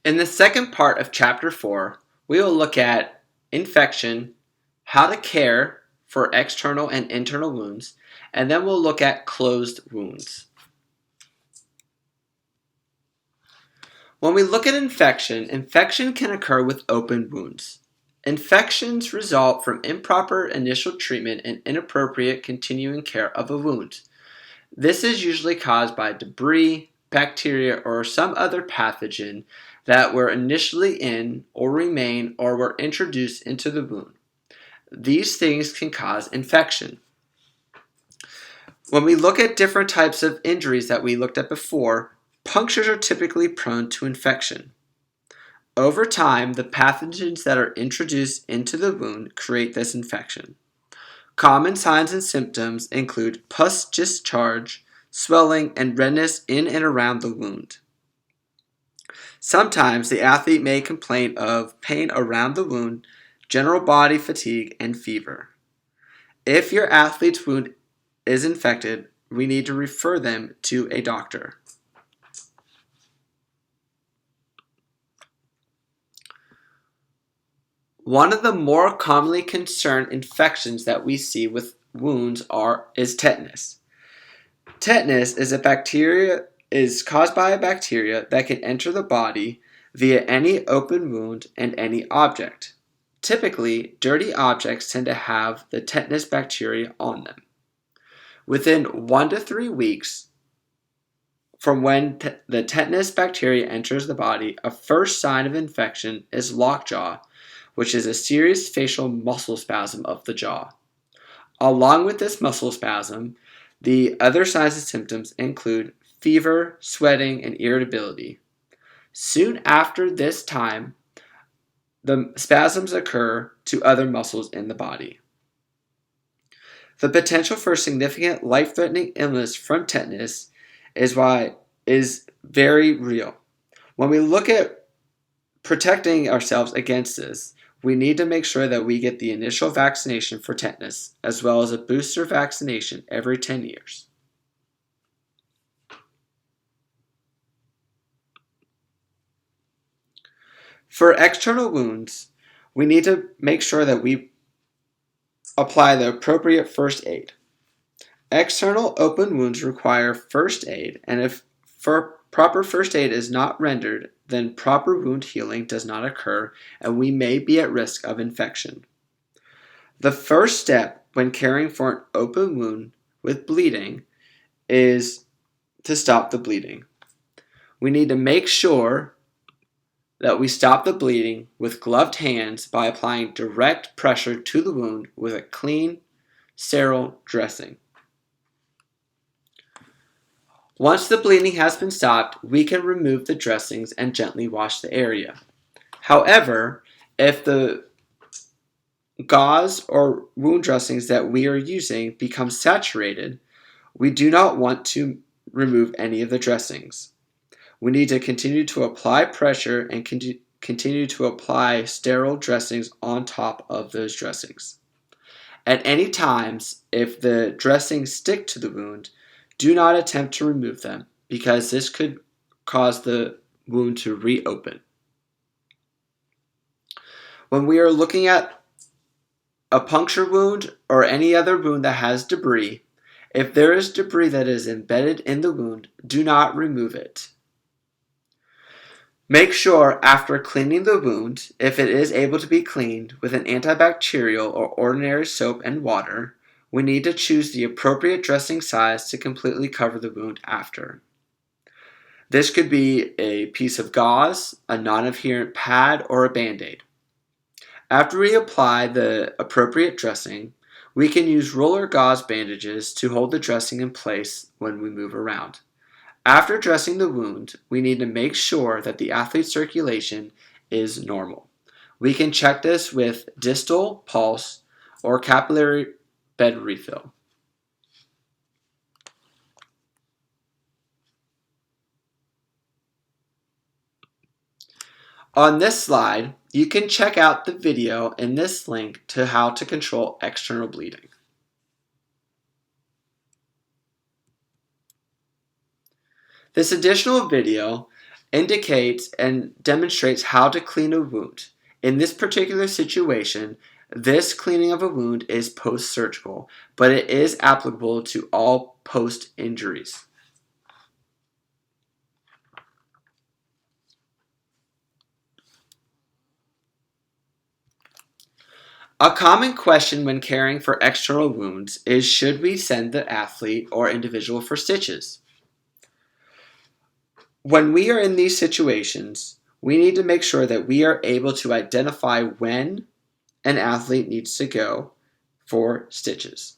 In the second part of Chapter 4, we will look at infection, how to care for external and internal wounds, and then we'll look at closed wounds. When we look at infection, infection can occur with open wounds. Infections result from improper initial treatment and inappropriate continuing care of a wound. This is usually caused by debris, bacteria, or some other pathogen that were initially in or remain or were introduced into the wound. These things can cause infection. When we look at different types of injuries that we looked at before, punctures are typically prone to infection. Over time, the pathogens that are introduced into the wound create this infection. Common signs and symptoms include pus discharge, swelling, and redness in and around the wound. Sometimes the athlete may complain of pain around the wound, general body fatigue, and fever. If your athlete's wound is infected, we need to refer them to a doctor. One of the more commonly concerned infections that we see with wounds is tetanus. Tetanus is caused by a bacteria that can enter the body via any open wound and any object. Typically, dirty objects tend to have the tetanus bacteria on them. Within 1 to 3 weeks from when the tetanus bacteria enters the body, a first sign of infection is lockjaw, which is a serious facial muscle spasm of the jaw. Along with this muscle spasm, the other signs and symptoms include fever, sweating, and irritability. Soon after this time, the spasms occur to other muscles in the body. The potential for significant life-threatening illness from tetanus is very real. When we look at protecting ourselves against this, we need to make sure that we get the initial vaccination for tetanus, as well as a booster vaccination every 10 years. For external wounds, we need to make sure that we apply the appropriate first aid. External open wounds require first aid, and if proper first aid is not rendered, then proper wound healing does not occur, and we may be at risk of infection. The first step when caring for an open wound with bleeding is to stop the bleeding. We need to make sure that we stop the bleeding with gloved hands by applying direct pressure to the wound with a clean, sterile dressing. Once the bleeding has been stopped, we can remove the dressings and gently wash the area. However, if the gauze or wound dressings that we are using become saturated, we do not want to remove any of the dressings. We need to continue to apply pressure and continue to apply sterile dressings on top of those dressings. At any times, if the dressings stick to the wound, do not attempt to remove them because this could cause the wound to reopen. When we are looking at a puncture wound or any other wound that has debris, if there is debris that is embedded in the wound, do not remove it. Make sure after cleaning the wound, if it is able to be cleaned with an antibacterial or ordinary soap and water, we need to choose the appropriate dressing size to completely cover the wound after. This could be a piece of gauze, a non-adherent pad, or a Band-Aid. After we apply the appropriate dressing, we can use roller gauze bandages to hold the dressing in place when we move around. After dressing the wound, we need to make sure that the athlete's circulation is normal. We can check this with distal pulse or capillary bed refill. On this slide, you can check out the video in this link to how to control external bleeding. This additional video indicates and demonstrates how to clean a wound. In this particular situation, this cleaning of a wound is post-surgical, but it is applicable to all post-injuries. A common question when caring for external wounds is, should we send the athlete or individual for stitches? When we are in these situations, we need to make sure that we are able to identify when an athlete needs to go for stitches.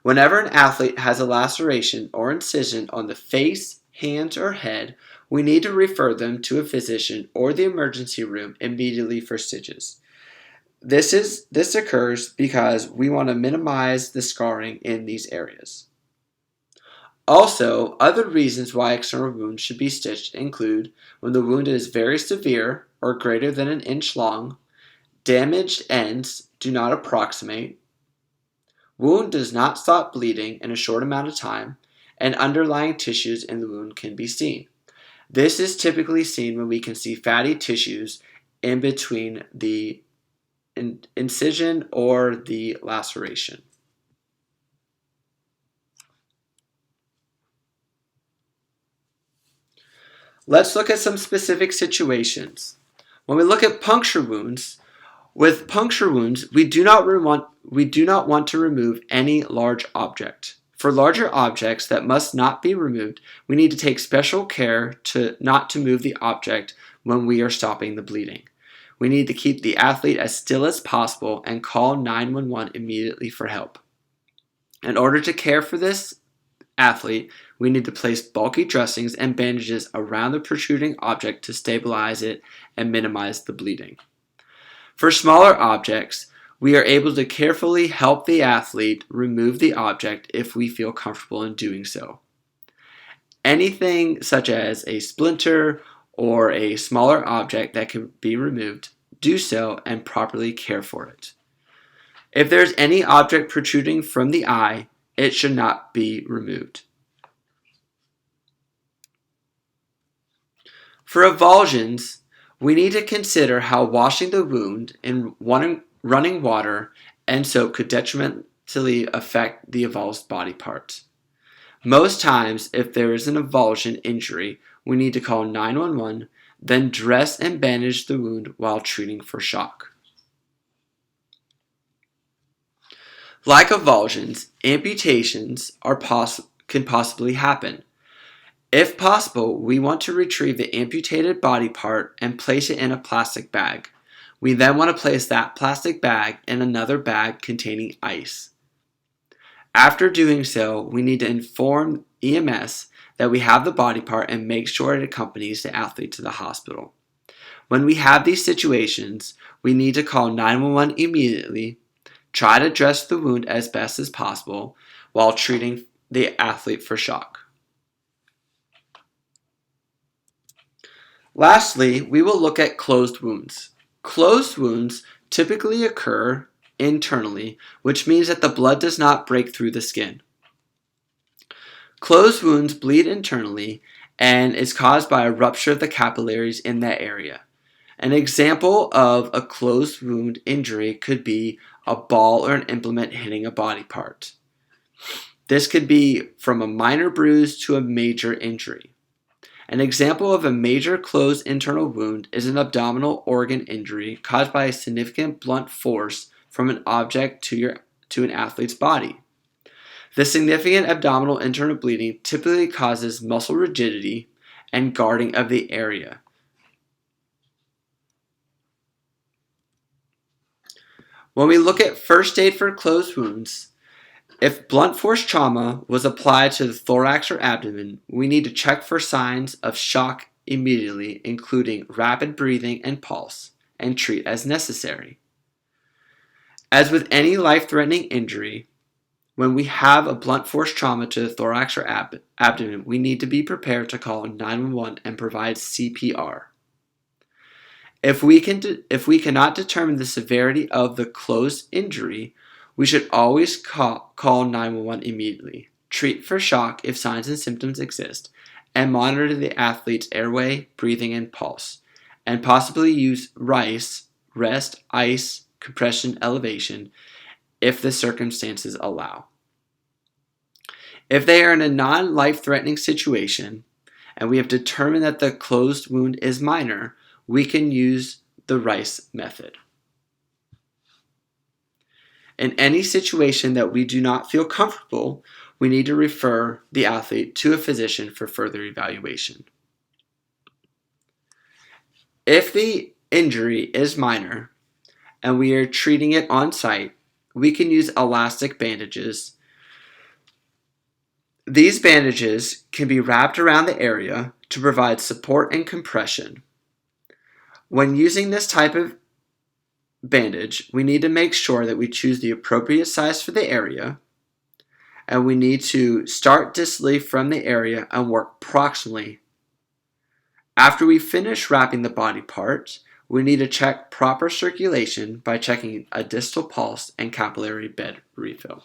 Whenever an athlete has a laceration or incision on the face, hands, or head, we need to refer them to a physician or the emergency room immediately for stitches. This occurs because we want to minimize the scarring in these areas. Also, other reasons why external wounds should be stitched include when the wound is very severe or greater than an inch long, damaged ends do not approximate, wound does not stop bleeding in a short amount of time, and underlying tissues in the wound can be seen. This is typically seen when we can see fatty tissues in between the incision or the laceration. Let's look at some specific situations. When we look at puncture wounds, with puncture wounds, we do not want to remove any large object. For larger objects that must not be removed, we need to take special care not to move the object when we are stopping the bleeding. We need to keep the athlete as still as possible and call 911 immediately for help. In order to care for this athlete, we need to place bulky dressings and bandages around the protruding object to stabilize it and minimize the bleeding. For smaller objects, we are able to carefully help the athlete remove the object if we feel comfortable in doing so. Anything such as a splinter or a smaller object that can be removed, do so and properly care for it. If there's any object protruding from the eye, it should not be removed. For avulsions, we need to consider how washing the wound in running water and soap could detrimentally affect the avulsed body part. Most times, if there is an avulsion injury, we need to call 911, then dress and bandage the wound while treating for shock. Like avulsions, amputations can possibly happen. If possible, we want to retrieve the amputated body part and place it in a plastic bag. We then want to place that plastic bag in another bag containing ice. After doing so, we need to inform EMS that we have the body part and make sure it accompanies the athlete to the hospital. When we have these situations, we need to call 911 immediately, try to dress the wound as best as possible while treating the athlete for shock. Lastly, we will look at closed wounds. Closed wounds typically occur internally, which means that the blood does not break through the skin. Closed wounds bleed internally and is caused by a rupture of the capillaries in that area. An example of a closed wound injury could be a ball or an implement hitting a body part. This could be from a minor bruise to a major injury. An example of a major closed internal wound is an abdominal organ injury caused by a significant blunt force from an object to an athlete's body. The significant abdominal internal bleeding typically causes muscle rigidity and guarding of the area. When we look at first aid for closed wounds, if blunt force trauma was applied to the thorax or abdomen, we need to check for signs of shock immediately, including rapid breathing and pulse, and treat as necessary. As with any life-threatening injury, when we have a blunt force trauma to the thorax or abdomen, we need to be prepared to call 911 and provide CPR. If we cannot determine the severity of the closed injury, we should always call 911 immediately, treat for shock if signs and symptoms exist, and monitor the athlete's airway, breathing, and pulse, and possibly use RICE, rest, ice, compression, elevation, if the circumstances allow. If they are in a non-life-threatening situation, and we have determined that the closed wound is minor, we can use the RICE method. In any situation that we do not feel comfortable, we need to refer the athlete to a physician for further evaluation. If the injury is minor and we are treating it on site, we can use elastic bandages. These bandages can be wrapped around the area to provide support and compression. When using this type of bandage, we need to make sure that we choose the appropriate size for the area, and we need to start distally from the area and work proximally. After we finish wrapping the body parts, we need to check proper circulation by checking a distal pulse and capillary bed refill.